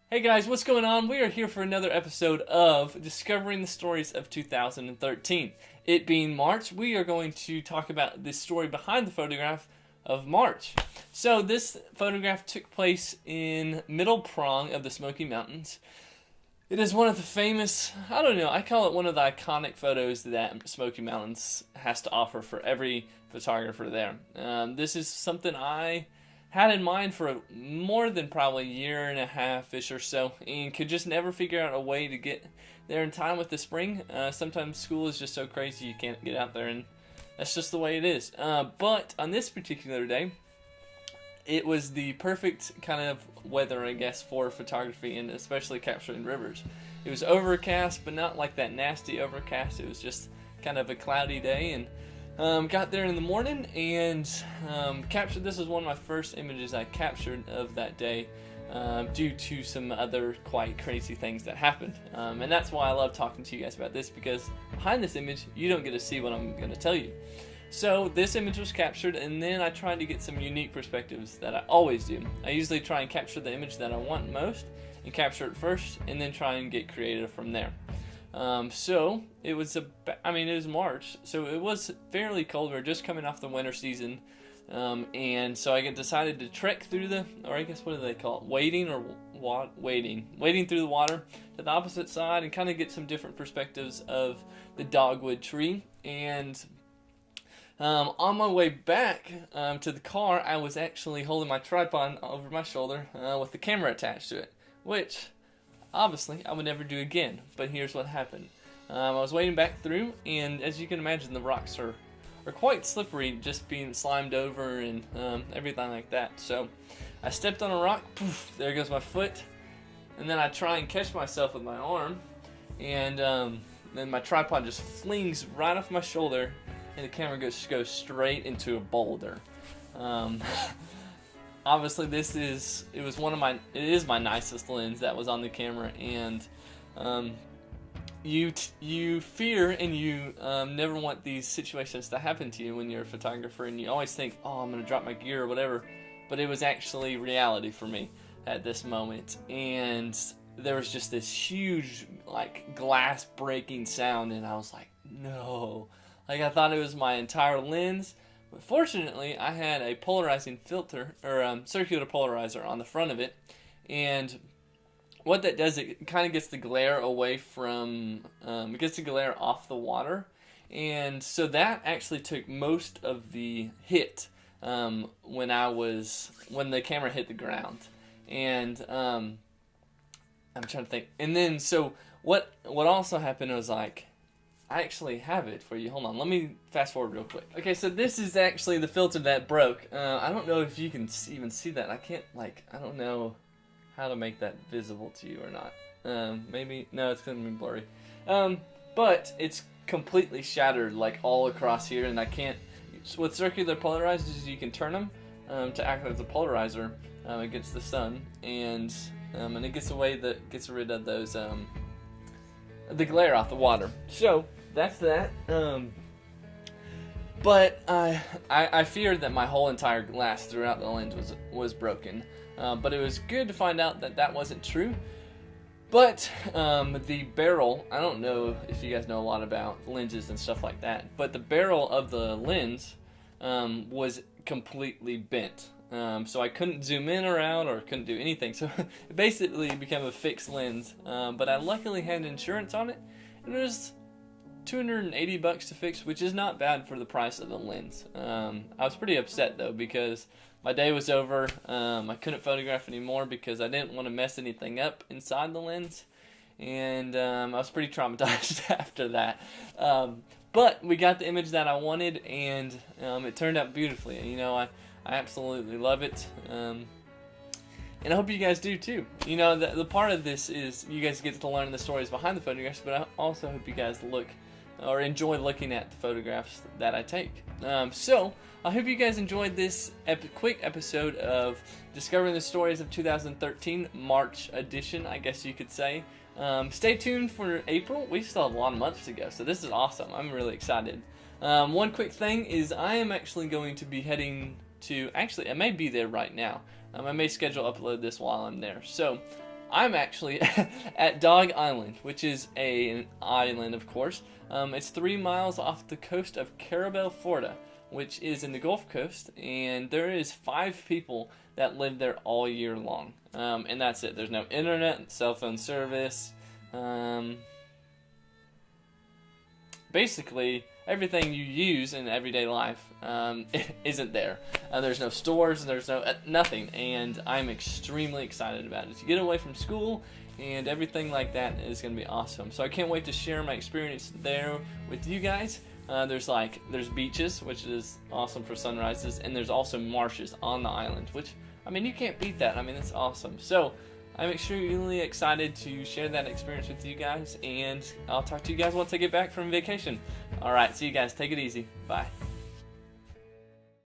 Hey guys, what's going on? We are here for another episode of Discovering the Stories of 2013. It being March, we are going to talk about the story behind the photograph of March. So this photograph took place in Middle Prong of the Smoky Mountains. It is one of the famous, I call it one of the iconic photos that Smoky Mountains has to offer for every photographer there. This is something I had in mind for more than probably a year and a half-ish or so, and could just never figure out a way to get there in time with the spring. Sometimes school is just so crazy you can't get out there, and that's just the way it is. But on this particular day, it was the perfect kind of weather, I guess, for photography, and especially capturing rivers. It was overcast, but not like that nasty overcast. It was just kind of a cloudy day, and got there in the morning and captured. This was one of my first images I captured of that day, due to some other quite crazy things that happened. And that's why I love talking to you guys about this, because behind this image, you don't get to see what I'm going to tell you. So this image was captured, and then I tried to get some unique perspectives that I always do. I usually try and capture the image that I want most, and capture it first, and then try and get creative from there. So it was it was March, so it was fairly cold. We were just coming off the winter season, and so I decided to trek through what do they call it? Wading through the water to the opposite side, and kind of get some different perspectives of the dogwood tree. And on my way back to the car, I was actually holding my tripod over my shoulder with the camera attached to it, which obviously I would never do again. But here's what happened. I was wading back through, and as you can imagine, the rocks are quite slippery, just being slimed over and everything like that. So I stepped on a rock, poof, there goes my foot, and then I try and catch myself with my arm, and then my tripod just flings right off my shoulder, and the camera goes straight into a boulder. Obviously, it is my nicest lens that was on the camera, and you fear, and you never want these situations to happen to you when you're a photographer, and you always think, oh, I'm gonna drop my gear or whatever. But it was actually reality for me at this moment, and there was just this huge glass breaking sound, and I was like, no, I thought it was my entire lens. But fortunately, I had a polarizing filter, or circular polarizer on the front of it, and what that does, it kind of gets the glare away from, it gets the glare off the water, and so that actually took most of the hit when the camera hit the ground. And I'm trying to think, and then so what also happened was I actually have it for you. Hold on, let me fast forward real quick. Okay, so this is actually the filter that broke. I don't know if you can even see that. I can't, I don't know how to make that visible to you or not. Maybe, no, it's gonna be blurry. But it's completely shattered, all across here, and I can't, with circular polarizers, you can turn them to act as a polarizer against the sun, and it gets rid of those, the glare off the water. So that's that. But I feared that my whole entire glass throughout the lens was broken. But it was good to find out that wasn't true. But the barrel, I don't know if you guys know a lot about lenses and stuff like that, but the barrel of the lens was completely bent. So I couldn't zoom in or out, or couldn't do anything. So it basically became a fixed lens. But I luckily had insurance on it, and it was $280 to fix, which is not bad for the price of the lens. I was pretty upset though, because my day was over. I couldn't photograph anymore because I didn't want to mess anything up inside the lens, and I was pretty traumatized after that. But we got the image that I wanted, and it turned out beautifully. I absolutely love it, and I hope you guys do too. The part of this is you guys get to learn the stories behind the photographs, but I also hope you guys enjoy looking at the photographs that I take. So I hope you guys enjoyed this quick episode of Discovering the Stories of 2013, March edition, I guess you could say. Stay tuned for April. We still have a lot of months to go, so this is awesome. I'm really excited. One quick thing is I am actually going to be heading to, I may be there right now. I may schedule upload this while I'm there. So I'm actually at Dog Island, which is an island, of course. It's 3 miles off the coast of Carabel, Florida, which is in the Gulf Coast, and there is 5 people that live there all year long. And that's it. There's no internet, cell phone service. Basically, everything you use in everyday life isn't there. There's no stores, there's nothing, and I'm extremely excited about it. To get away from school and everything like that is going to be awesome. So I can't wait to share my experience there with you guys. There's beaches, which is awesome for sunrises, and there's also marshes on the island, which, I mean, you can't beat that. I mean, it's awesome. So I'm extremely excited to share that experience with you guys, and I'll talk to you guys once I get back from vacation. Alright, see you guys. Take it easy. Bye.